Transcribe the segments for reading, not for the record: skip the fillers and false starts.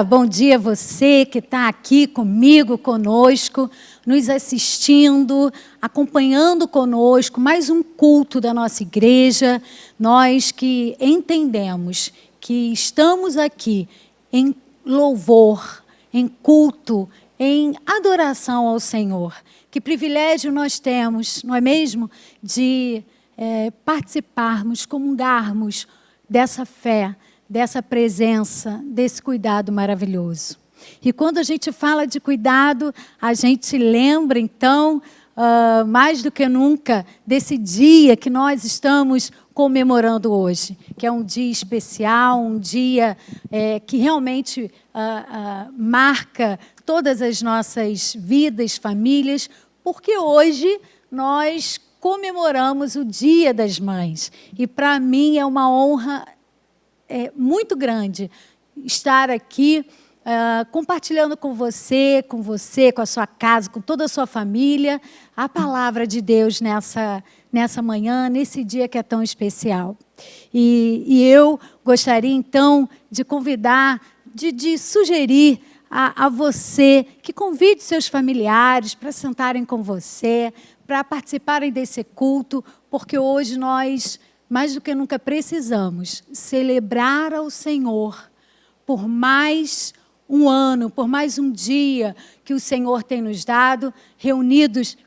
Bom dia a você que está aqui comigo, conosco, nos assistindo, acompanhando conosco, mais um culto da nossa igreja. Nós que entendemos que estamos aqui em louvor, em culto, em adoração ao Senhor. Que privilégio nós temos, não é mesmo, de participarmos, comungarmos dessa fé, dessa presença, desse cuidado maravilhoso. E quando a gente fala de cuidado, a gente lembra, então, mais do que nunca, desse dia que nós estamos comemorando hoje, que é um dia especial, um dia que realmente marca todas as nossas vidas, famílias, porque hoje nós comemoramos o Dia das Mães. E para mim é uma honra muito grande estar aqui compartilhando com você, com a sua casa, com toda a sua família, a palavra de Deus nessa manhã, nesse dia que é tão especial. E eu gostaria, então, de convidar, de sugerir a você que convide seus familiares para sentarem com você, para participarem desse culto, porque hoje nós, mais do que nunca, precisamos celebrar ao Senhor por mais um ano, por mais um dia que o Senhor tem nos dado, reunidos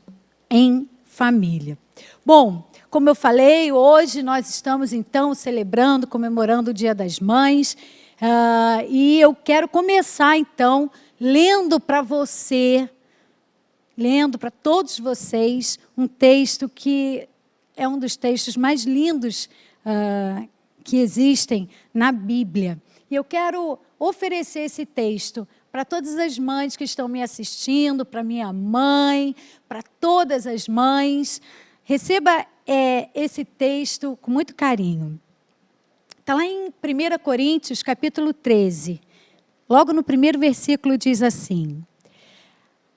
em família. Bom, como eu falei, hoje nós estamos, então, celebrando, comemorando o Dia das Mães, e eu quero começar, então, lendo para você, lendo para todos vocês, um texto que é um dos textos mais lindos que existem na Bíblia. E eu quero oferecer esse texto para todas as mães que estão me assistindo, para minha mãe, para todas as mães. Receba esse texto com muito carinho. Está lá em 1 Coríntios, capítulo 13. Logo no primeiro versículo diz assim: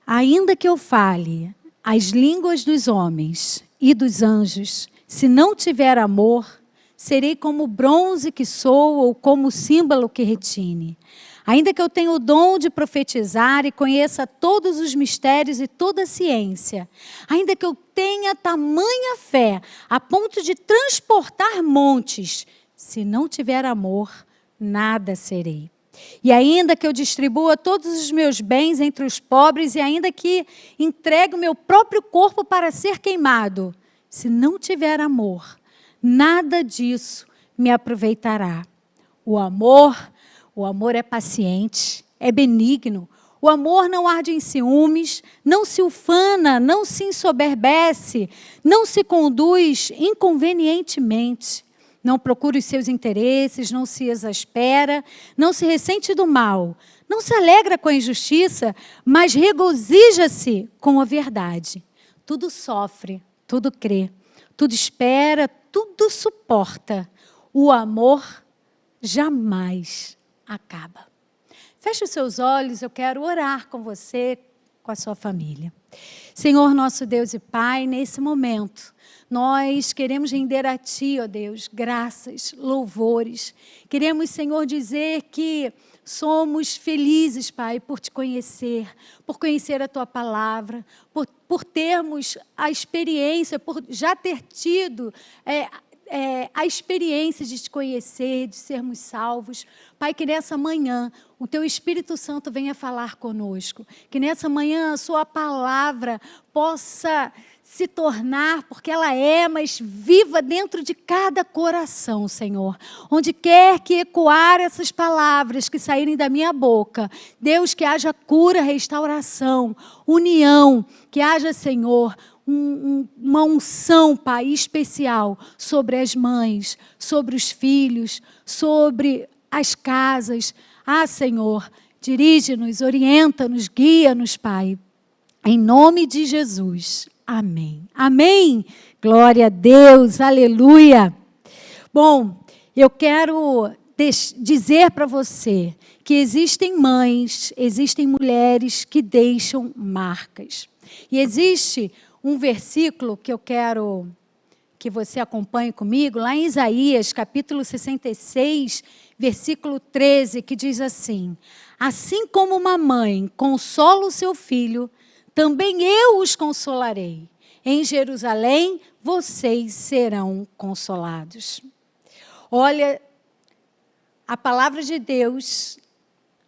ainda que eu fale as línguas dos homens e dos anjos, se não tiver amor, serei como o bronze que soa ou como o símbolo que retine. Ainda que eu tenha o dom de profetizar e conheça todos os mistérios e toda a ciência, ainda que eu tenha tamanha fé a ponto de transportar montes, se não tiver amor, nada serei. E ainda que eu distribua todos os meus bens entre os pobres e ainda que entregue o meu próprio corpo para ser queimado, se não tiver amor, nada disso me aproveitará. O amor é paciente, é benigno. O amor não arde em ciúmes, não se ufana, não se ensoberbece, não se conduz inconvenientemente. Não procura os seus interesses, não se exaspera, não se ressente do mal, não se alegra com a injustiça, mas regozija-se com a verdade. Tudo sofre, tudo crê, tudo espera, tudo suporta. O amor jamais acaba. Feche os seus olhos, eu quero orar com você, com a sua família. Senhor, nosso Deus e Pai, nesse momento, nós queremos render a Ti, ó Deus, graças, louvores. Queremos, Senhor, dizer que somos felizes, Pai, por Te conhecer, por conhecer a Tua palavra, por termos a experiência, por já ter tido a experiência de Te conhecer, de sermos salvos. Pai, que nessa manhã o Teu Espírito Santo venha falar conosco, que nessa manhã a Sua palavra possa se tornar, porque ela é, mas viva dentro de cada coração, Senhor. Onde quer que ecoar essas palavras que saírem da minha boca, Deus, que haja cura, restauração, união, que haja, Senhor, uma unção, Pai, especial sobre as mães, sobre os filhos, sobre as casas. Senhor, dirige-nos, orienta-nos, guia-nos, Pai. Em nome de Jesus. Amém. Amém. Glória a Deus. Aleluia. Bom, eu quero dizer para você que existem mães, existem mulheres que deixam marcas. E existe um versículo que eu quero que você acompanhe comigo, lá em Isaías, capítulo 66, versículo 13, que diz assim: assim como uma mãe consola o seu filho, também eu os consolarei. Em Jerusalém, vocês serão consolados. Olha, a palavra de Deus,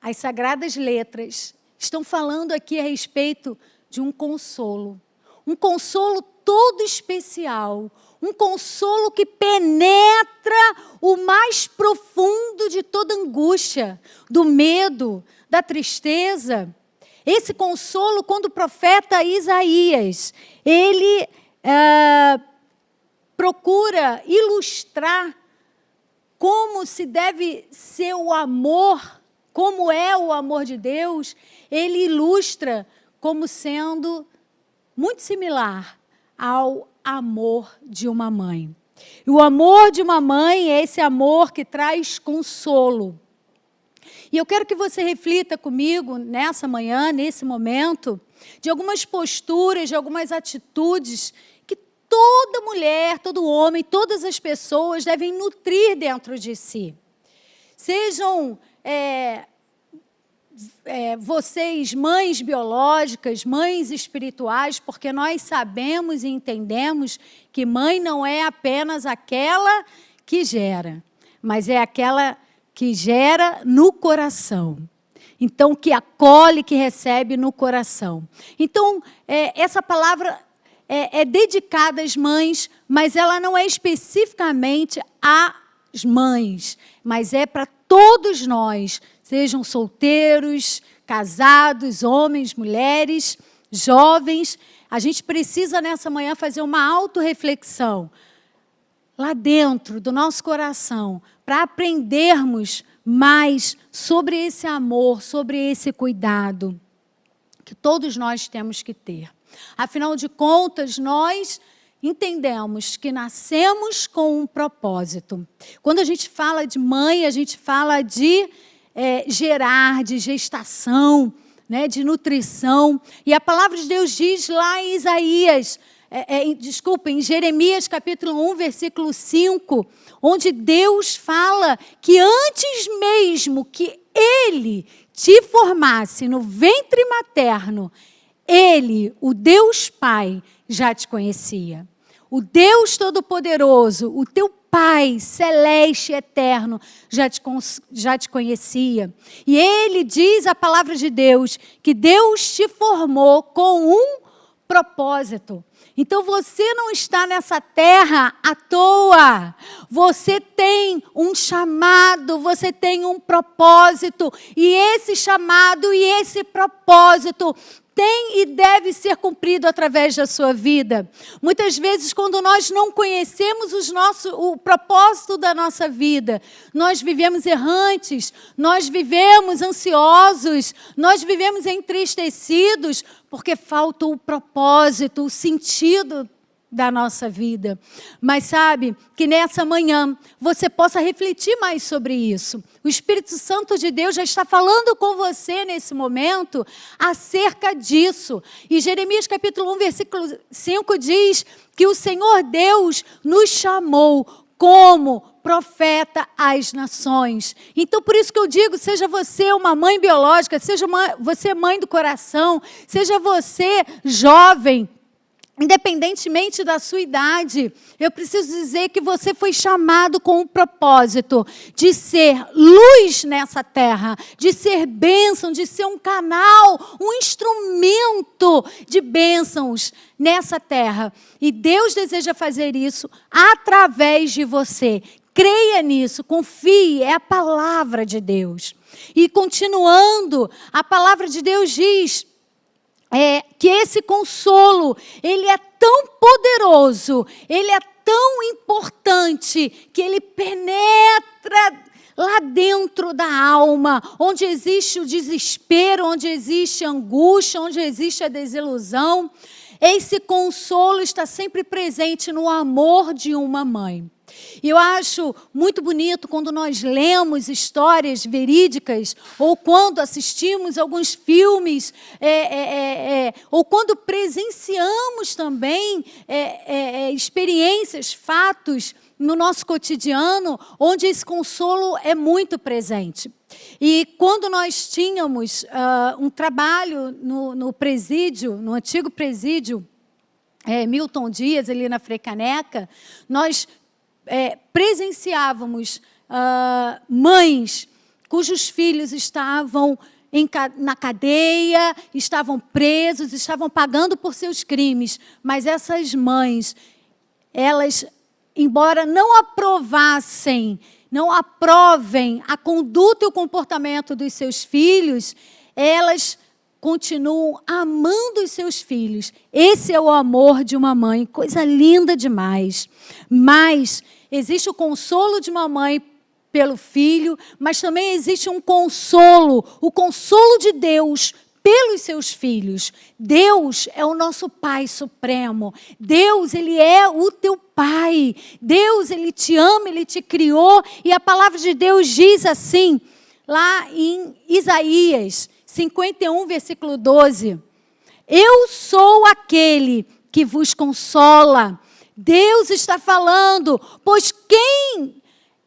as sagradas letras, estão falando aqui a respeito de um consolo todo especial, um consolo que penetra o mais profundo de toda angústia, do medo, da tristeza. Esse consolo, quando o profeta Isaías, ele procura ilustrar como se deve ser o amor, como é o amor de Deus, ele ilustra como sendo muito similar ao amor de uma mãe. E o amor de uma mãe é esse amor que traz consolo. E eu quero que você reflita comigo nessa manhã, nesse momento, de algumas posturas, de algumas atitudes que toda mulher, todo homem, todas as pessoas devem nutrir dentro de si. Sejam vocês, mães biológicas, mães espirituais, porque nós sabemos e entendemos que mãe não é apenas aquela que gera, mas é aquela que gera no coração. Então, que acolhe, que recebe no coração. Então, essa palavra é dedicada às mães, mas ela não é especificamente às mães, mas é para todos nós, sejam solteiros, casados, homens, mulheres, jovens. A gente precisa, nessa manhã, fazer uma autorreflexão lá dentro do nosso coração, para aprendermos mais sobre esse amor, sobre esse cuidado que todos nós temos que ter. Afinal de contas, nós entendemos que nascemos com um propósito. Quando a gente fala de mãe, a gente fala de gerar, de gestação, né, de nutrição. E a palavra de Deus diz lá em Isaías, em Jeremias capítulo 1, versículo 5, onde Deus fala que antes mesmo que Ele te formasse no ventre materno, Ele, o Deus Pai, já te conhecia. O Deus Todo-Poderoso, o teu Pai celeste, eterno, já te conhecia. E Ele diz, a palavra de Deus, que Deus te formou com um propósito. Então, você não está nessa terra à toa. Você tem um chamado, você tem um propósito. E esse chamado e esse propósito tem e deve ser cumprido através da sua vida. Muitas vezes, quando nós não conhecemos o propósito da nossa vida, nós vivemos errantes, nós vivemos ansiosos, nós vivemos entristecidos, porque falta o propósito, o sentido da nossa vida. Mas sabe, que nessa manhã você possa refletir mais sobre isso. O Espírito Santo de Deus já está falando com você nesse momento acerca disso. E Jeremias capítulo 1, versículo 5 diz que o Senhor Deus nos chamou como profeta às nações. Então, por isso que eu digo, seja você uma mãe biológica, seja você mãe do coração, seja você jovem, independentemente da sua idade, eu preciso dizer que você foi chamado com o propósito de ser luz nessa terra, de ser bênção, de ser um canal, um instrumento de bênçãos nessa terra. E Deus deseja fazer isso através de você. Creia nisso, confie, é a palavra de Deus. E continuando, a palavra de Deus diz que esse consolo, ele é tão poderoso, ele é tão importante, que ele penetra lá dentro da alma, onde existe o desespero, onde existe a angústia, onde existe a desilusão. Esse consolo está sempre presente no amor de uma mãe. E eu acho muito bonito quando nós lemos histórias verídicas, ou quando assistimos alguns filmes, ou quando presenciamos também experiências, fatos no nosso cotidiano, onde esse consolo é muito presente. E quando nós tínhamos um trabalho no presídio, no antigo presídio, Milton Dias, ali na Frei Caneca, nós presenciávamos mães cujos filhos estavam na cadeia, estavam presos, estavam pagando por seus crimes, mas essas mães, elas, embora não aprovem a conduta e o comportamento dos seus filhos, elas continuam amando os seus filhos. Esse é o amor de uma mãe, coisa linda demais. Mas existe o consolo de uma mãe pelo filho, mas também existe um consolo, o consolo de Deus pelos seus filhos. Deus é o nosso Pai Supremo. Deus, Ele é o teu Pai. Deus, Ele te ama, Ele te criou. E a palavra de Deus diz assim, lá em Isaías 51, versículo 12. Eu sou aquele que vos consola. Deus está falando, pois quem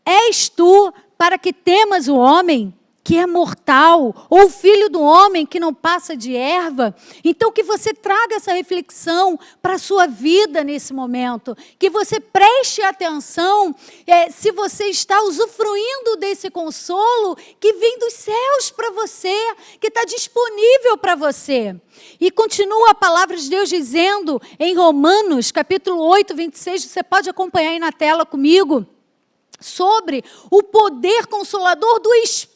és tu para que temas o homem que é mortal, ou o filho do homem que não passa de erva? Então, que você traga essa reflexão para a sua vida nesse momento, que você preste atenção se você está usufruindo desse consolo que vem dos céus para você, que está disponível para você. E continua a palavra de Deus dizendo em Romanos, capítulo 8, 26, você pode acompanhar aí na tela comigo, sobre o poder consolador do Espírito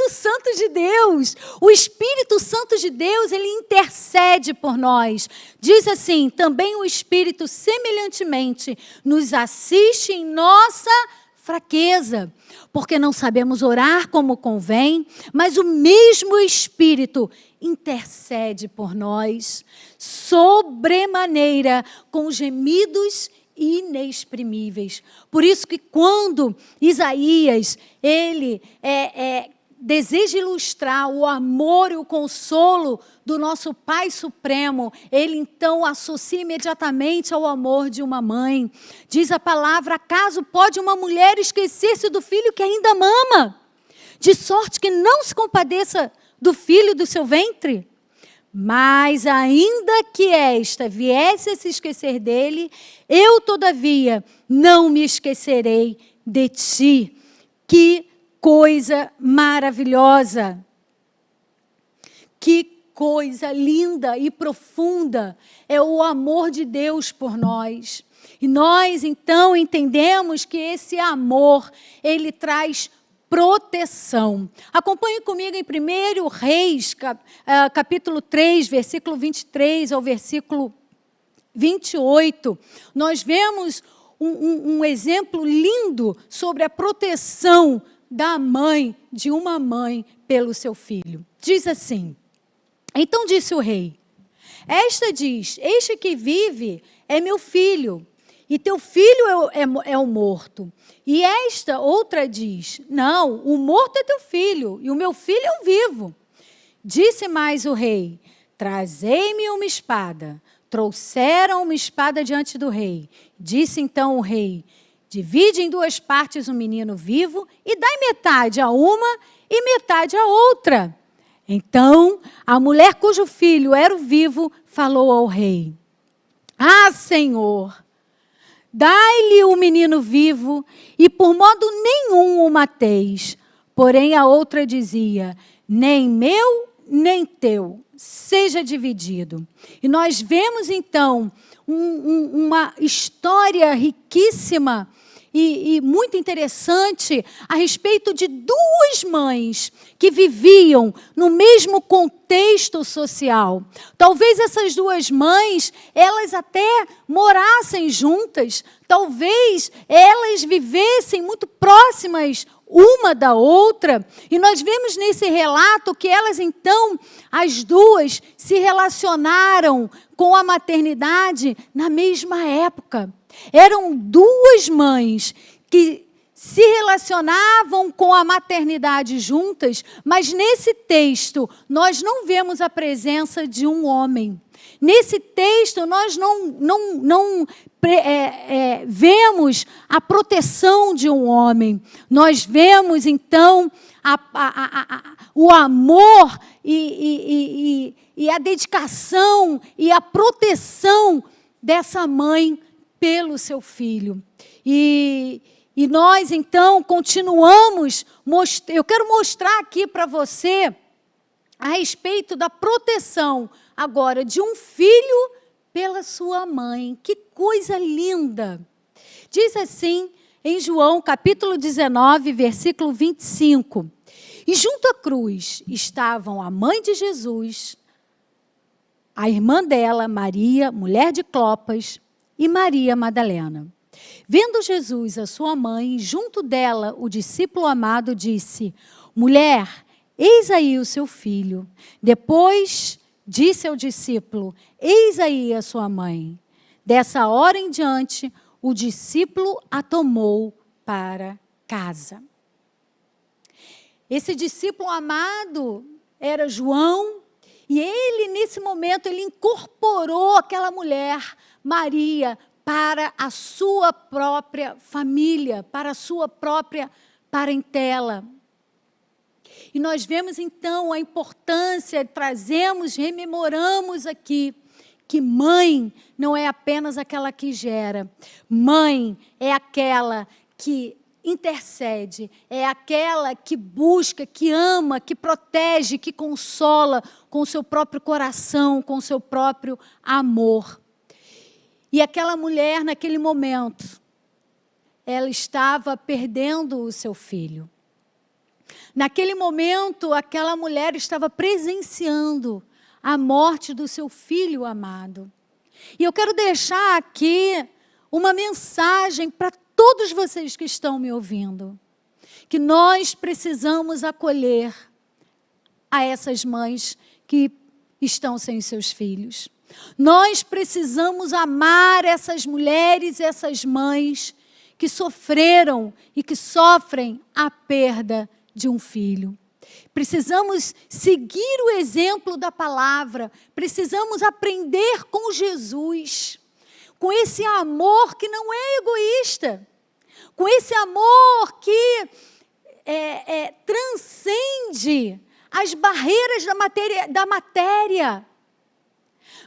Santo de Deus. O Espírito Santo de Deus, ele intercede por nós. Diz assim, também o Espírito semelhantemente nos assiste em nossa fraqueza, porque não sabemos orar como convém, mas o mesmo Espírito intercede por nós, sobremaneira, com gemidos inexprimíveis. Por isso que quando Isaías, ele deseja ilustrar o amor e o consolo do nosso Pai Supremo, ele então associa imediatamente ao amor de uma mãe. Diz a palavra, acaso pode uma mulher esquecer-se do filho que ainda mama, de sorte que não se compadeça do filho do seu ventre? Mas ainda que esta viesse a se esquecer dele, eu, todavia, não me esquecerei de ti. Que coisa maravilhosa! Que coisa linda e profunda é o amor de Deus por nós. E nós, então, entendemos que esse amor, ele traz proteção. Acompanhe comigo em 1 Reis, capítulo 3, versículo 23 ao versículo 28. Nós vemos um exemplo lindo sobre a proteção da mãe, de uma mãe, pelo seu filho. Diz assim, então disse o rei, esta diz, este que vive é meu filho, e teu filho é o morto. E esta outra diz, não, o morto é teu filho, e o meu filho é o vivo. Disse mais o rei, trazei-me uma espada. Trouxeram uma espada diante do rei. Disse então o rei, divide em duas partes o menino vivo, e dai metade a uma e metade a outra. Então, a mulher cujo filho era o vivo, falou ao rei, ah, Senhor, dai-lhe o menino vivo, e por modo nenhum o mateis. Porém a outra dizia, nem meu, nem teu, seja dividido. E nós vemos então uma história riquíssima e muito interessante a respeito de duas mães que viviam no mesmo contexto social. Talvez essas duas mães, elas até morassem juntas, talvez elas vivessem muito próximas uma da outra, e nós vemos nesse relato que elas então, as duas, se relacionaram com a maternidade na mesma época. Eram duas mães que se relacionavam com a maternidade juntas, mas nesse texto nós não vemos a presença de um homem. Nesse texto nós não vemos a proteção de um homem. Nós vemos então o amor e a dedicação e a proteção dessa mãe pelo seu filho. E nós, então, continuamos. Eu quero mostrar aqui para você a respeito da proteção, agora, de um filho pela sua mãe. Que coisa linda! Diz assim, em João, capítulo 19, versículo 25. E junto à cruz estavam a mãe de Jesus, a irmã dela, Maria, mulher de Clopas, e Maria Madalena. Vendo Jesus, a sua mãe, junto dela, o discípulo amado, disse: mulher, eis aí o seu filho. Depois disse ao discípulo: eis aí a sua mãe. Dessa hora em diante, o discípulo a tomou para casa. Esse discípulo amado era João, e ele, nesse momento, ele incorporou aquela mulher, Maria, para a sua própria família, para a sua própria parentela. E nós vemos, então, a importância, rememoramos aqui, que mãe não é apenas aquela que gera. Mãe é aquela que intercede, é aquela que busca, que ama, que protege, que consola com o seu próprio coração, com o seu próprio amor. E aquela mulher, naquele momento, ela estava perdendo o seu filho. Naquele momento, aquela mulher estava presenciando a morte do seu filho amado. E eu quero deixar aqui uma mensagem para todos vocês que estão me ouvindo, que nós precisamos acolher a essas mães que estão sem seus filhos. Nós precisamos amar essas mulheres, essas mães que sofreram e que sofrem a perda de um filho. Precisamos seguir o exemplo da palavra, precisamos aprender com Jesus, com esse amor que não é egoísta, com esse amor que transcende as barreiras da matéria.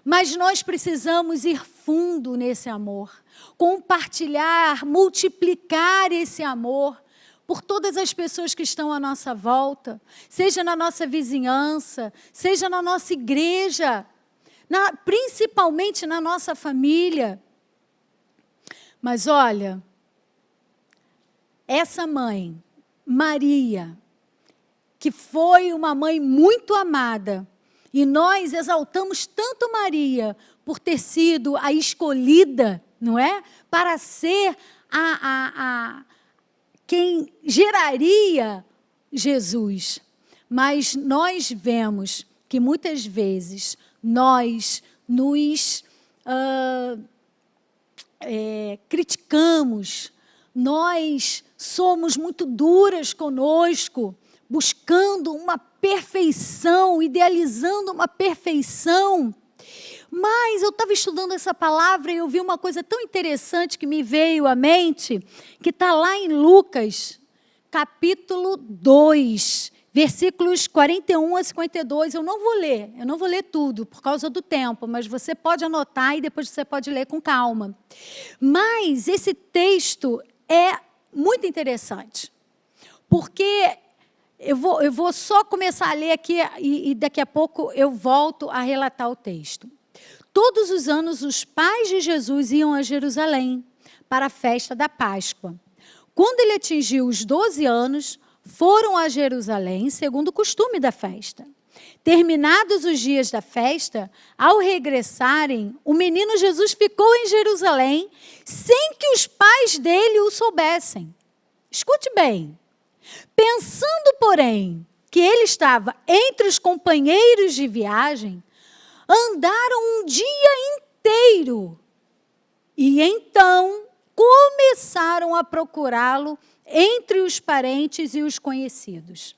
Mas nós precisamos ir fundo nesse amor, compartilhar, multiplicar esse amor por todas as pessoas que estão à nossa volta, seja na nossa vizinhança, seja na nossa igreja, principalmente na nossa família. Mas olha, essa mãe, Maria, que foi uma mãe muito amada, e nós exaltamos tanto Maria por ter sido a escolhida, não é? Para ser quem geraria Jesus. Mas nós vemos que muitas vezes nós nos criticamos, nós somos muito duras conosco, buscando uma perfeição, idealizando uma perfeição. Mas eu estava estudando essa palavra e eu vi uma coisa tão interessante que me veio à mente, que está lá em Lucas, capítulo 2, versículos 41 a 52. Eu não vou ler tudo por causa do tempo, mas você pode anotar e depois você pode ler com calma. Mas esse texto é muito interessante, porque eu vou só começar a ler aqui e daqui a pouco eu volto a relatar o texto. Todos os anos, os pais de Jesus iam a Jerusalém para a festa da Páscoa. Quando ele atingiu os 12 anos, foram a Jerusalém, segundo o costume da festa. Terminados os dias da festa, ao regressarem, o menino Jesus ficou em Jerusalém, sem que os pais dele o soubessem. Escute bem. Pensando, porém, que ele estava entre os companheiros de viagem, andaram um dia inteiro e então começaram a procurá-lo entre os parentes e os conhecidos.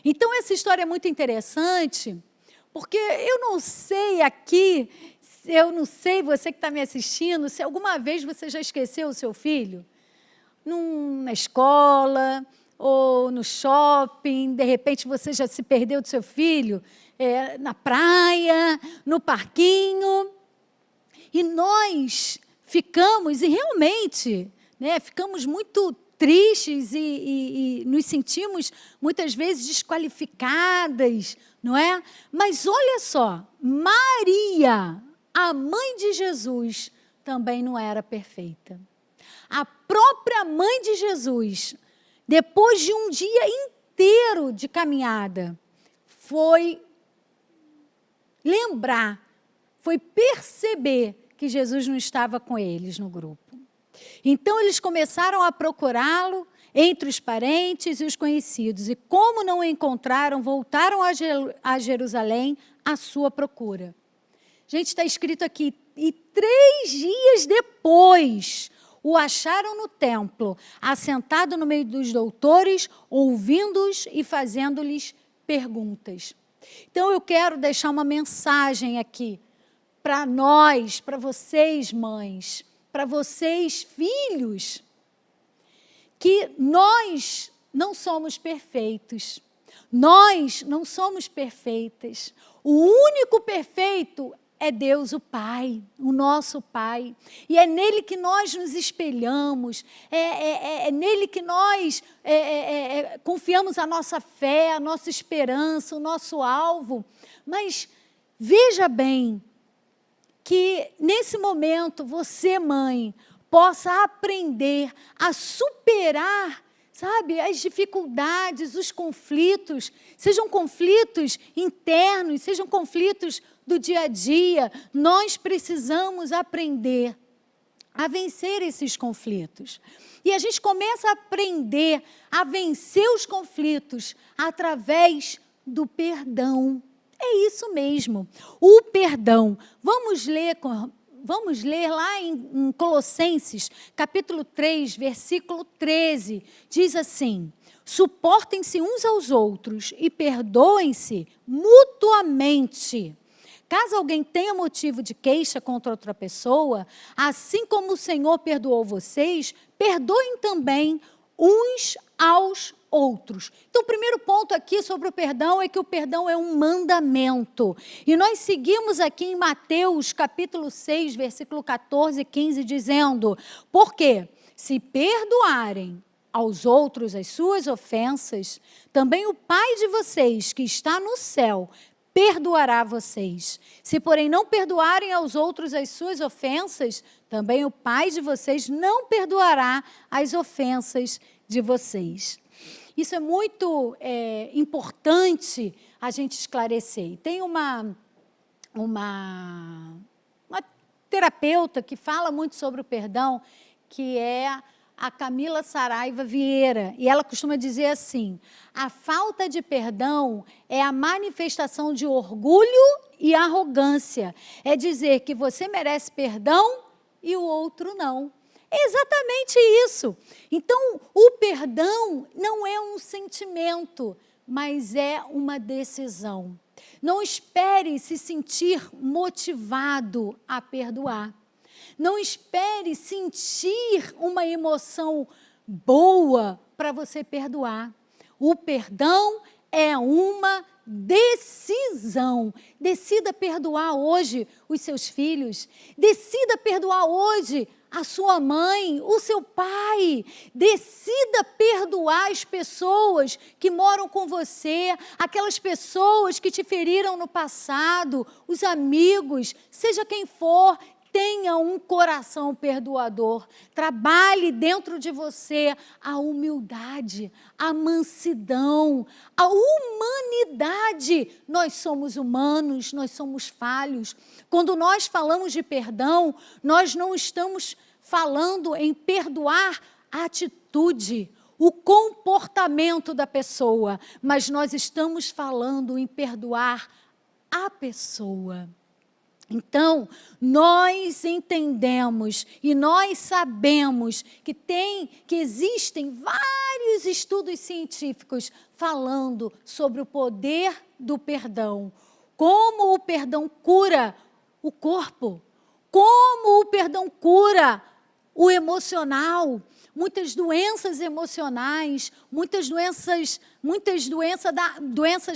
Então, essa história é muito interessante, porque eu não sei aqui, eu não sei, você que está me assistindo, se alguma vez você já esqueceu o seu filho na escola ou no shopping, de repente você já se perdeu do seu filho na praia, no parquinho, e nós ficamos, e realmente, ficamos muito tristes e nos sentimos muitas vezes desqualificadas, não é? Mas olha só, Maria, a mãe de Jesus, também não era perfeita. A própria mãe de Jesus, depois de um dia inteiro de caminhada, foi lembrar, foi perceber que Jesus não estava com eles no grupo. Então, eles começaram a procurá-lo entre os parentes e os conhecidos. E como não o encontraram, voltaram a Jerusalém à sua procura. Gente, está escrito aqui, e 3 dias depois, o acharam no templo, assentado no meio dos doutores, ouvindo-os e fazendo-lhes perguntas. Então, eu quero deixar uma mensagem aqui para nós, para vocês, mães, para vocês, filhos, que nós não somos perfeitos. Nós não somos perfeitas. O único perfeito é Deus, o Pai, o nosso Pai. E é nele que nós nos espelhamos, é nele que nós confiamos a nossa fé, a nossa esperança, o nosso alvo. Mas veja bem, que nesse momento você, mãe, possa aprender a superar, sabe, as dificuldades, os conflitos, sejam conflitos internos, sejam conflitos do dia a dia. Nós precisamos aprender a vencer esses conflitos. E a gente começa a aprender a vencer os conflitos através do perdão. É isso mesmo, o perdão. Vamos ler lá em Colossenses, capítulo 3, versículo 13. Diz assim: suportem-se uns aos outros e perdoem-se mutuamente. Caso alguém tenha motivo de queixa contra outra pessoa, assim como o Senhor perdoou vocês, perdoem também uns aos outros. Então, o primeiro ponto aqui sobre o perdão é que o perdão é um mandamento. E nós seguimos aqui em Mateus, capítulo 6, versículo 14 e 15, dizendo: porque se perdoarem aos outros as suas ofensas, também o Pai de vocês, que está no céu, perdoará vocês. Se, porém, não perdoarem aos outros as suas ofensas, também o Pai de vocês não perdoará as ofensas de vocês. Isso é muito importante a gente esclarecer. E tem uma terapeuta que fala muito sobre o perdão, que é a Camila Saraiva Vieira, e ela costuma dizer assim: a falta de perdão é a manifestação de orgulho e arrogância. É dizer que você merece perdão e o outro não. É exatamente isso. Então, o perdão não é um sentimento, mas é uma decisão. Não espere se sentir motivado a perdoar. Não espere sentir uma emoção boa para você perdoar. O perdão é uma decisão. Decida perdoar hoje os seus filhos. Decida perdoar hoje a sua mãe, o seu pai. Decida perdoar as pessoas que moram com você, aquelas pessoas que te feriram no passado, os amigos, seja quem for. Tenha um coração perdoador. Trabalhe dentro de você a humildade, a mansidão, a humanidade. Nós somos humanos, nós somos falhos. Quando nós falamos de perdão, nós não estamos falando em perdoar a atitude. o comportamento da pessoa, mas nós estamos falando em perdoar a pessoa. Então, nós entendemos e nós sabemos que existem vários estudos científicos falando sobre o poder do perdão, como o perdão cura o corpo, como o perdão cura o emocional, muitas doenças emocionais, muitas doenças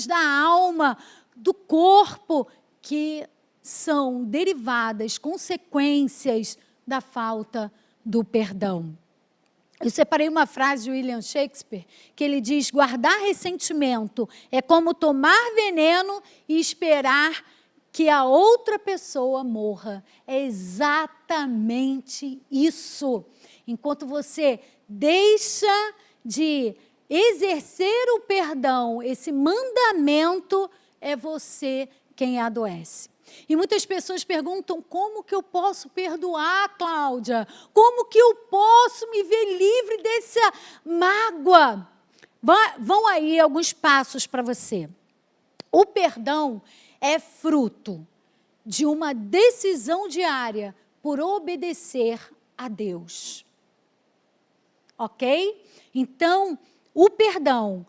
da alma, do corpo, que são derivadas, consequências da falta do perdão. Eu separei uma frase de William Shakespeare, que ele diz: guardar ressentimento é como tomar veneno e esperar que a outra pessoa morra. É exatamente isso. Enquanto você deixa de exercer o perdão, esse mandamento, é você quem adoece. E muitas pessoas perguntam: como que eu posso perdoar, Cláudia? Como que eu posso me ver livre dessa mágoa? Vão aí alguns passos para você. O perdão é fruto de uma decisão diária por obedecer a Deus. Ok? Então, o perdão,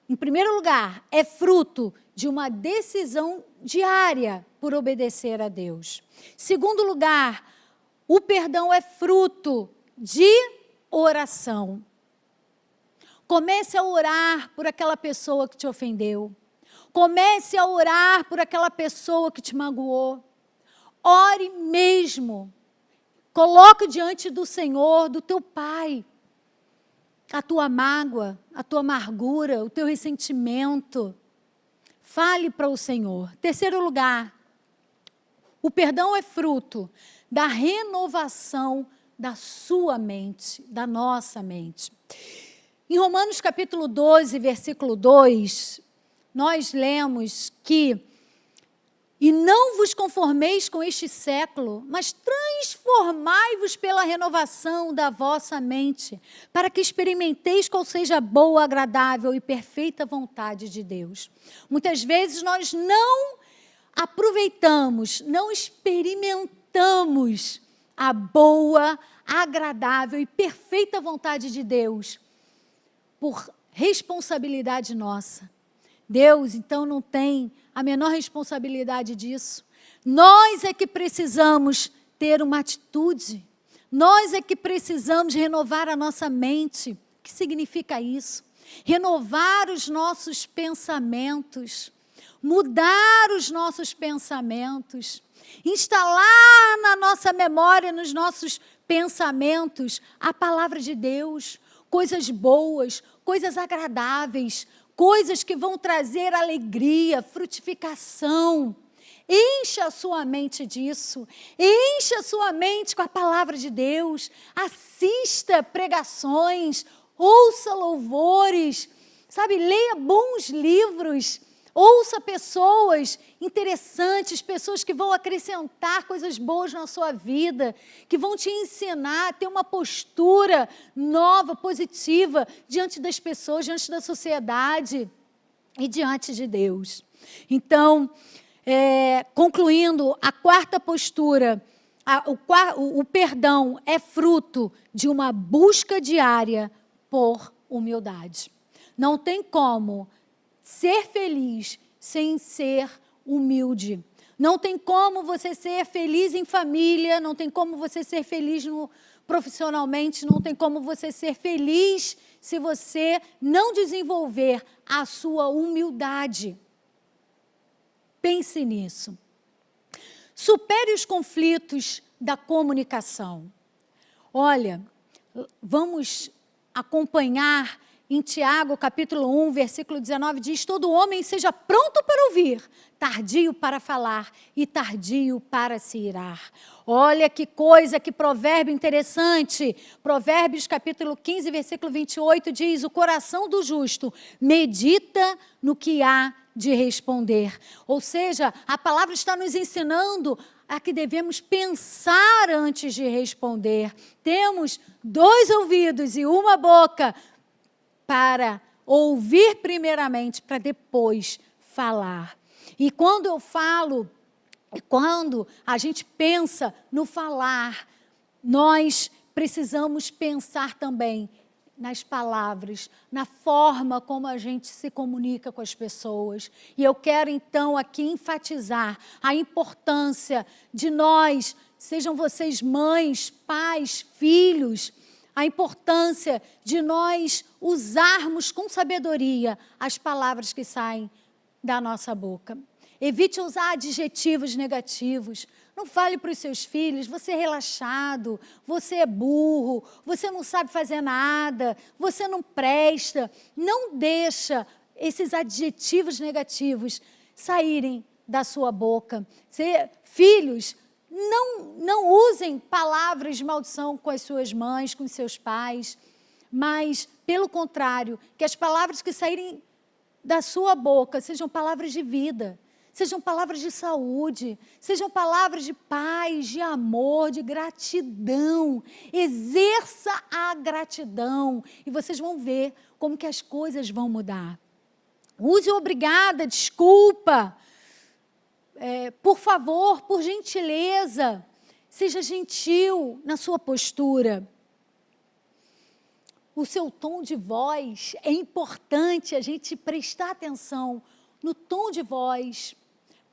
em primeiro lugar, é fruto de uma decisão diária por obedecer a Deus. Segundo lugar, o perdão é fruto de oração. Comece a orar por aquela pessoa que te ofendeu. Comece a orar por aquela pessoa que te magoou. Ore mesmo. Coloque diante do Senhor, do teu Pai, a tua mágoa, a tua amargura, o teu ressentimento. Fale para o Senhor. Terceiro lugar, o perdão é fruto da renovação da sua mente, da nossa mente. Em Romanos capítulo 12, versículo 2, nós lemos que: e não vos conformeis com este século, mas transformai-vos pela renovação da vossa mente, para que experimenteis qual seja a boa, agradável e perfeita vontade de Deus. Muitas vezes nós não aproveitamos, não experimentamos a boa, agradável e perfeita vontade de Deus, por responsabilidade nossa. Deus, então, não tem a menor responsabilidade disso. Nós é que precisamos ter uma atitude. Nós é que precisamos renovar a nossa mente. O que significa isso? Renovar os nossos pensamentos, mudar os nossos pensamentos, instalar na nossa memória, nos nossos pensamentos, a palavra de Deus, coisas boas, coisas agradáveis, coisas que vão trazer alegria, frutificação. Encha a sua mente disso. Encha a sua mente com a palavra de Deus. Assista pregações, ouça louvores, sabe? Leia bons livros. Ouça pessoas interessantes, pessoas que vão acrescentar coisas boas na sua vida, que vão te ensinar a ter uma postura nova, positiva, diante das pessoas, diante da sociedade e diante de Deus. Então, concluindo, a quarta postura, o perdão é fruto de uma busca diária por humildade. Não tem como ser feliz sem ser humilde. Não tem como você ser feliz em família, não tem como você ser feliz profissionalmente, não tem como você ser feliz se você não desenvolver a sua humildade. Pense nisso. Supere os conflitos da comunicação. Olha, vamos acompanhar em Tiago, capítulo 1, versículo 19, diz: todo homem seja pronto para ouvir, tardio para falar e tardio para se irar. Olha que coisa, que provérbio interessante. Provérbios, capítulo 15, versículo 28, diz: o coração do justo medita no que há de responder. Ou seja, a palavra está nos ensinando a que devemos pensar antes de responder. Temos 2 ouvidos e uma boca. para ouvir primeiramente, para depois falar. E quando a gente pensa no falar, nós precisamos pensar também nas palavras, na forma como a gente se comunica com as pessoas. E eu quero, então, aqui enfatizar a importância de nós, sejam vocês mães, pais, filhos, a importância de nós usarmos com sabedoria as palavras que saem da nossa boca. Evite usar adjetivos negativos. Não fale para os seus filhos, você é relaxado, você é burro, você não sabe fazer nada, você não presta. Não deixa esses adjetivos negativos saírem da sua boca. Filhos, não usem palavras de maldição com as suas mães, com os seus pais, mas, pelo contrário, que as palavras que saírem da sua boca sejam palavras de vida, sejam palavras de saúde, sejam palavras de paz, de amor, de gratidão. Exerça a gratidão e vocês vão ver como que as coisas vão mudar. Use obrigada, desculpa, por favor, por gentileza. Seja gentil na sua postura. O seu tom de voz, é importante a gente prestar atenção no tom de voz.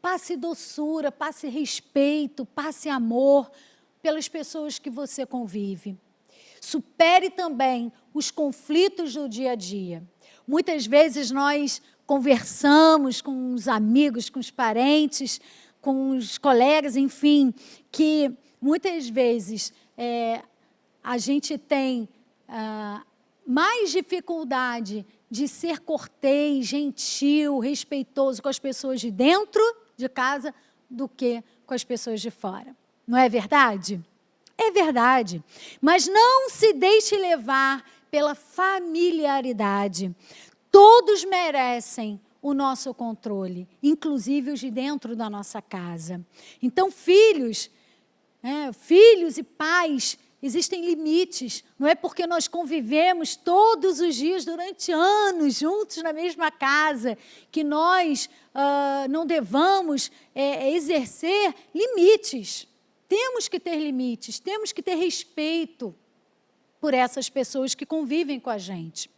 Passe doçura, passe respeito, passe amor pelas pessoas que você convive. Supere também os conflitos do dia a dia. Muitas vezes nós conversamos com os amigos, com os parentes, com os colegas, enfim, que muitas vezes a gente tem mais dificuldade de ser cortês, gentil, respeitoso com as pessoas de dentro de casa do que com as pessoas de fora. Não é verdade? É verdade. Mas não se deixe levar pela familiaridade. Todos merecem o nosso controle, inclusive os de dentro da nossa casa. Então, filhos e pais, existem limites. Não é porque nós convivemos todos os dias, durante anos, juntos na mesma casa, que nós não devamos exercer limites. Temos que ter limites, temos que ter respeito por essas pessoas que convivem com a gente.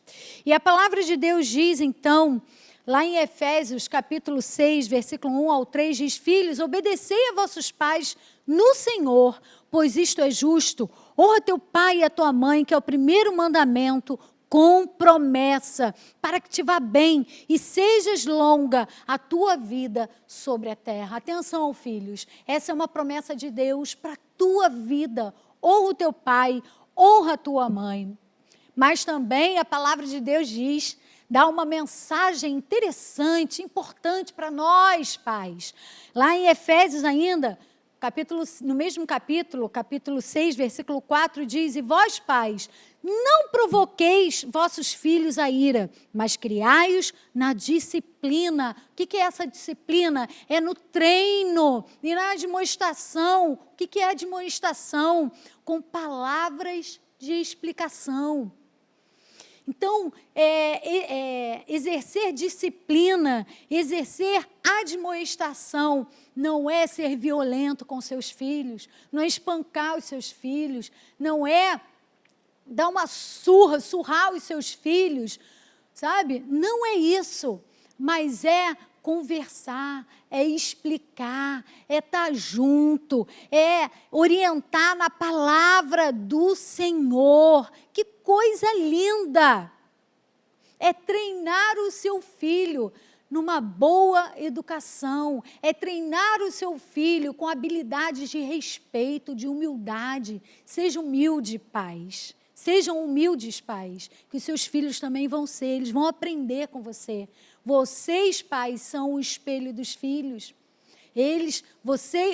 E a palavra de Deus diz, então, lá em Efésios, capítulo 6, versículo 1 ao 3, diz: Filhos, obedecei a vossos pais no Senhor, pois isto é justo. Honra teu pai e a tua mãe, que é o primeiro mandamento, com promessa, para que te vá bem e sejas longa a tua vida sobre a terra. Atenção, filhos, essa é uma promessa de Deus para a tua vida. Honra o teu pai, honra a tua mãe. Mas também a palavra de Deus diz, dá uma mensagem interessante, importante para nós, pais. Lá em Efésios ainda, no mesmo capítulo 6, versículo 4, diz: E vós, pais, não provoqueis vossos filhos a ira, mas criai-os na disciplina. O que é essa disciplina? É no treino e na admoestação. O que é a admoestação? Com palavras de explicação. Então, exercer disciplina, exercer admoestação, não é ser violento com seus filhos, não é espancar os seus filhos, não é dar uma surrar os seus filhos, sabe? Não é isso, mas é conversar, é explicar, é estar junto, é orientar na palavra do Senhor. Que coisa linda! É treinar o seu filho numa boa educação, é treinar o seu filho com habilidades de respeito, de humildade. Seja humilde, pais. Sejam humildes, pais, que os seus filhos também vão ser, eles vão aprender com você. Vocês, pais, são o espelho dos filhos.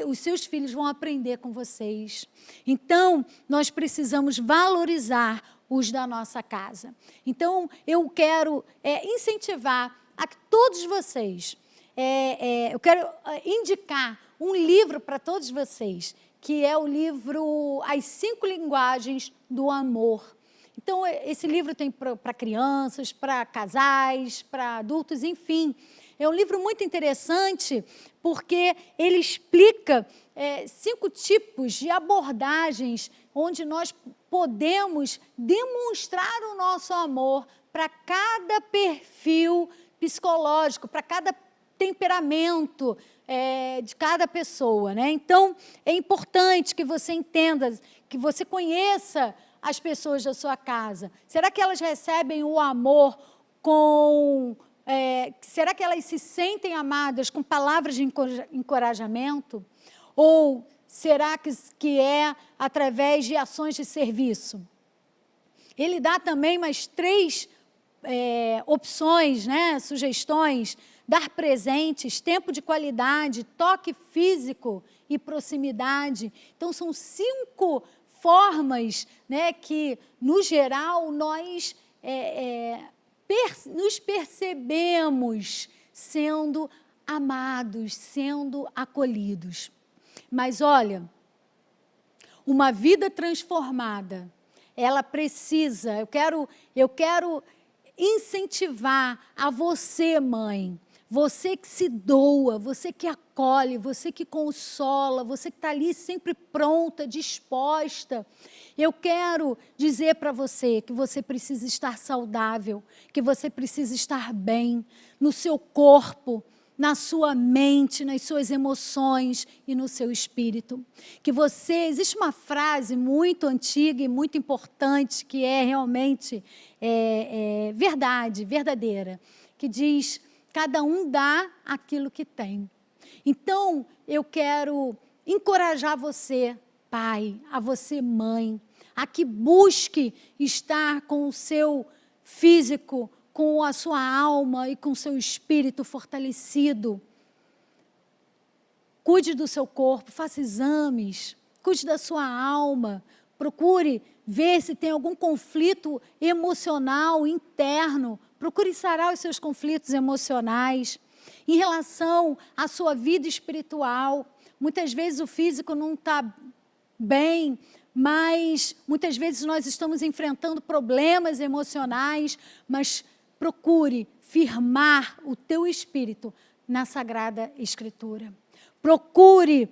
Os seus filhos vão aprender com vocês. Então, nós precisamos valorizar os da nossa casa. Então, eu quero incentivar a que todos vocês, eu quero indicar um livro para todos vocês, que é o livro As 5 Linguagens do Amor. Então, esse livro tem para crianças, para casais, para adultos, enfim. É um livro muito interessante porque ele explica 5 tipos de abordagens onde nós podemos demonstrar o nosso amor para cada perfil psicológico, para cada temperamento de cada pessoa, né? Então, é importante que você entenda, que você conheça as pessoas da sua casa. Será que elas recebem o amor com... será que elas se sentem amadas com palavras de encorajamento? Ou será que é através de ações de serviço? Ele dá também mais 3 opções, né, sugestões: dar presentes, tempo de qualidade, toque físico e proximidade. Então, são 5 formas, né, que, no geral, nós nos percebemos sendo amados, sendo acolhidos. Mas, olha, uma vida transformada, ela precisa, eu quero incentivar a você, mãe, você que se doa, você que acolhe, você que consola, você que está ali sempre pronta, disposta. Eu quero dizer para você que você precisa estar saudável, que você precisa estar bem no seu corpo, na sua mente, nas suas emoções e no seu espírito. Existe uma frase muito antiga e muito importante, que é realmente verdadeira, que diz: cada um dá aquilo que tem. Então, eu quero encorajar você, pai, a você, mãe, a que busque estar com o seu físico, com a sua alma e com o seu espírito fortalecido. Cuide do seu corpo, faça exames, cuide da sua alma, procure ver se tem algum conflito emocional interno, procure sarar os seus conflitos emocionais. Em relação à sua vida espiritual, muitas vezes o físico não está bem, mas muitas vezes nós estamos enfrentando problemas emocionais, mas procure firmar o teu espírito na Sagrada Escritura. Procure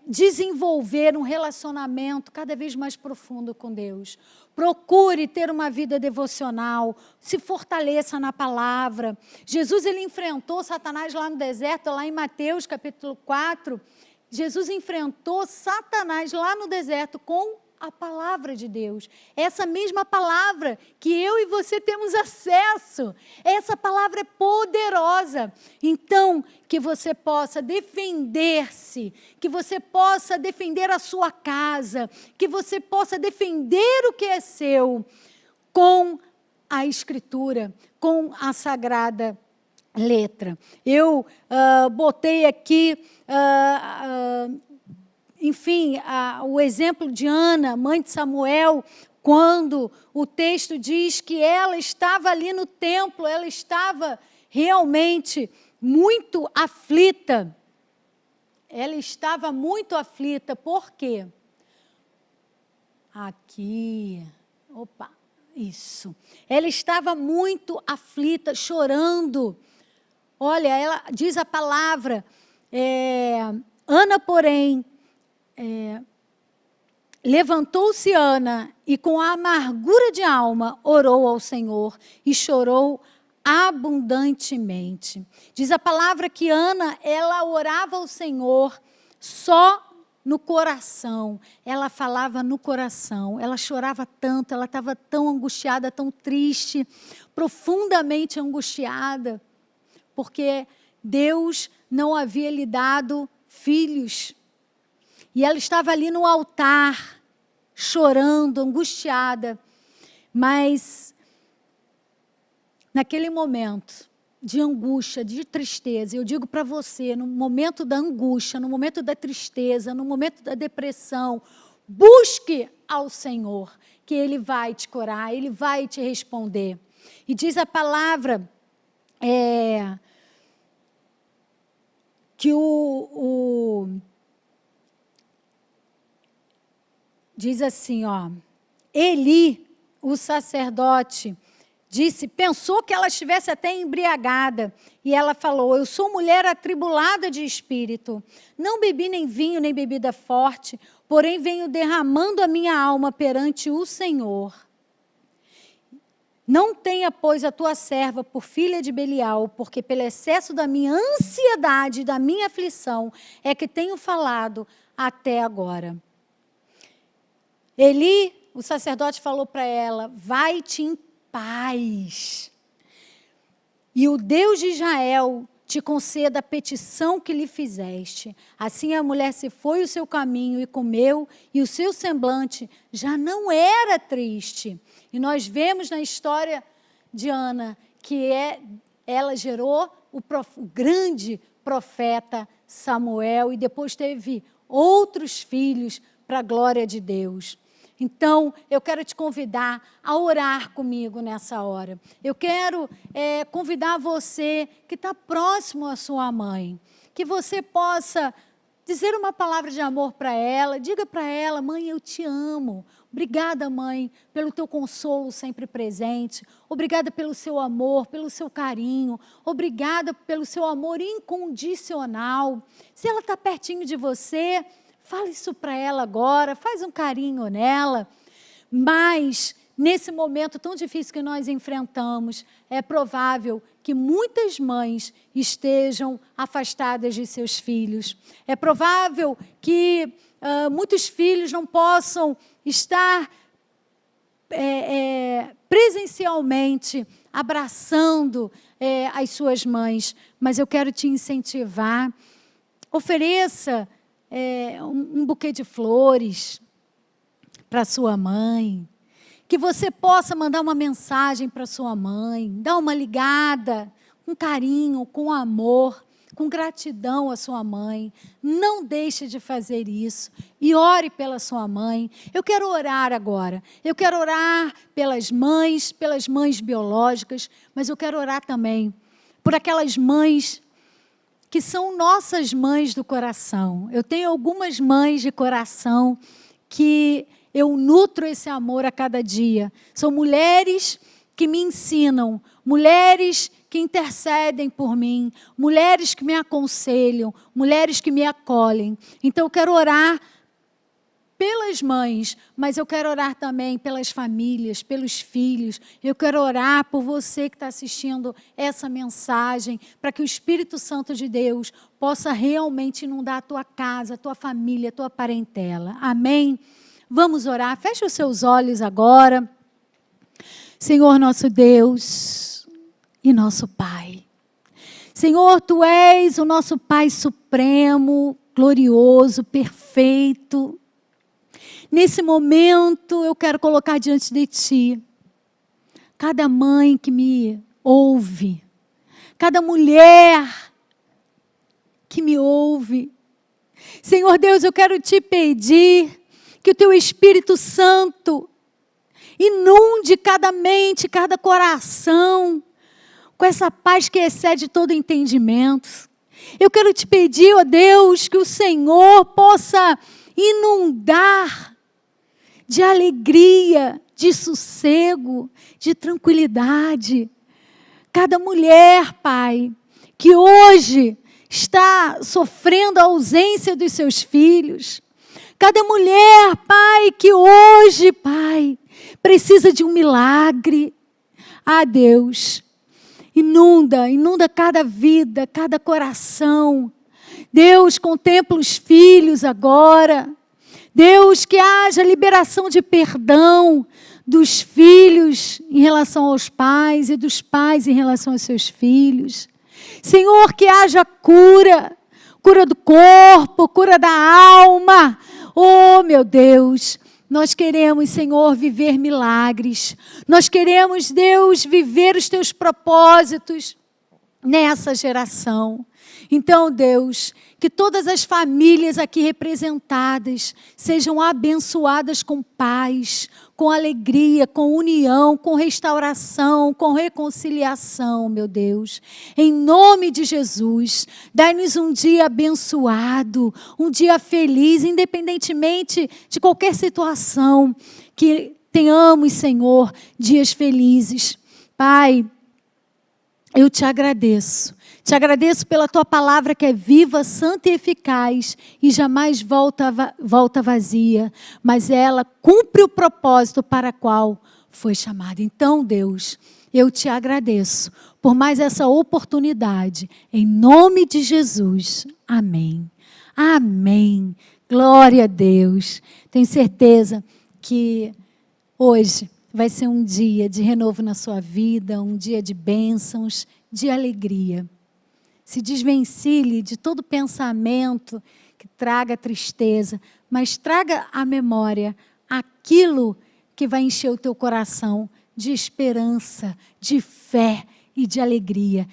desenvolver um relacionamento cada vez mais profundo com Deus. Procure ter uma vida devocional, se fortaleça na palavra. Jesus, ele enfrentou Satanás lá no deserto, lá em Mateus capítulo 4. Jesus enfrentou Satanás lá no deserto com a palavra de Deus. Essa mesma palavra que eu e você temos acesso. Essa palavra é poderosa. Então, que você possa defender-se, que você possa defender a sua casa, que você possa defender o que é seu com a Escritura, com a Sagrada Letra. Eu botei aqui... enfim, o exemplo de Ana, mãe de Samuel, quando o texto diz que ela estava ali no templo, ela estava realmente muito aflita. Ela estava muito aflita, por quê? Aqui, opa, isso. Ela estava muito aflita, chorando. Olha, ela diz a palavra, Ana, porém, levantou-se Ana e com a amargura de alma orou ao Senhor e chorou abundantemente. Diz a palavra que Ana, ela orava ao Senhor só no coração, ela falava no coração, ela chorava tanto, ela estava tão angustiada, tão triste, profundamente angustiada, porque Deus não havia lhe dado filhos. E ela estava ali no altar, chorando, angustiada. Mas, naquele momento de angústia, de tristeza, eu digo para você, no momento da angústia, no momento da tristeza, no momento da depressão, busque ao Senhor, que Ele vai te curar, Ele vai te responder. E diz a palavra que diz assim, Eli, o sacerdote pensou que ela estivesse até embriagada. E ela falou: eu sou mulher atribulada de espírito. Não bebi nem vinho, nem bebida forte, porém venho derramando a minha alma perante o Senhor. Não tenha, pois, a tua serva por filha de Belial, porque pelo excesso da minha ansiedade e da minha aflição é que tenho falado até agora. Eli, o sacerdote, falou para ela: vai-te em paz. E o Deus de Israel te conceda a petição que lhe fizeste. Assim a mulher se foi o seu caminho e comeu, e o seu semblante já não era triste. E nós vemos na história de Ana que ela gerou o grande profeta Samuel, e depois teve outros filhos para a glória de Deus. Então, eu quero te convidar a orar comigo nessa hora. Eu quero convidar você que está próximo à sua mãe, que você possa dizer uma palavra de amor para ela. Diga para ela: mãe, eu te amo. Obrigada, mãe, pelo teu consolo sempre presente. Obrigada pelo seu amor, pelo seu carinho. Obrigada pelo seu amor incondicional. Se ela está pertinho de você, fala isso para ela agora, faz um carinho nela. Mas, nesse momento tão difícil que nós enfrentamos, é provável que muitas mães estejam afastadas de seus filhos. É provável que muitos filhos não possam estar presencialmente abraçando as suas mães. Mas eu quero te incentivar. Ofereça um buquê de flores para sua mãe, que você possa mandar uma mensagem para sua mãe, dar uma ligada, com carinho, com amor, com gratidão à sua mãe. Não deixe de fazer isso e ore pela sua mãe. Eu quero orar agora. Eu quero orar pelas mães biológicas, mas eu quero orar também por aquelas mães que são nossas mães do coração. Eu tenho algumas mães de coração que eu nutro esse amor a cada dia. São mulheres que me ensinam, mulheres que intercedem por mim, mulheres que me aconselham, mulheres que me acolhem. Então eu quero orar pelas mães, mas eu quero orar também pelas famílias, pelos filhos. Eu quero orar por você que está assistindo essa mensagem, para que o Espírito Santo de Deus possa realmente inundar a tua casa, a tua família, a tua parentela. Amém? Vamos orar. Feche os seus olhos agora. Senhor nosso Deus e nosso Pai. Senhor, Tu és o nosso Pai supremo, glorioso, perfeito. Nesse momento, eu quero colocar diante de Ti cada mãe que me ouve, cada mulher que me ouve. Senhor Deus, eu quero Te pedir que o Teu Espírito Santo inunde cada mente, cada coração, com essa paz que excede todo entendimento. Eu quero Te pedir, ó Deus, que o Senhor possa inundar de alegria, de sossego, de tranquilidade. Cada mulher, Pai, que hoje está sofrendo a ausência dos seus filhos. Cada mulher, Pai, que hoje, Pai, precisa de um milagre. Ah, Deus, inunda cada vida, cada coração. Deus, contempla os filhos agora. Deus, que haja liberação de perdão dos filhos em relação aos pais e dos pais em relação aos seus filhos. Senhor, que haja cura do corpo, cura da alma. Oh, meu Deus, nós queremos, Senhor, viver milagres. Nós queremos, Deus, viver os Teus propósitos nessa geração. Então, Deus, que todas as famílias aqui representadas sejam abençoadas com paz, com alegria, com união, com restauração, com reconciliação, meu Deus. Em nome de Jesus, dai-nos um dia abençoado, um dia feliz, independentemente de qualquer situação que tenhamos, Senhor, dias felizes. Pai, eu te agradeço. Te agradeço pela tua palavra que é viva, santa e eficaz e jamais volta vazia, mas ela cumpre o propósito para qual foi chamada. Então, Deus, eu te agradeço por mais essa oportunidade. Em nome de Jesus. Amém. Amém. Glória a Deus. Tenho certeza que hoje vai ser um dia de renovo na sua vida, um dia de bênçãos, de alegria. Se desvencilhe de todo pensamento que traga tristeza, mas traga à memória aquilo que vai encher o teu coração de esperança, de fé e de alegria.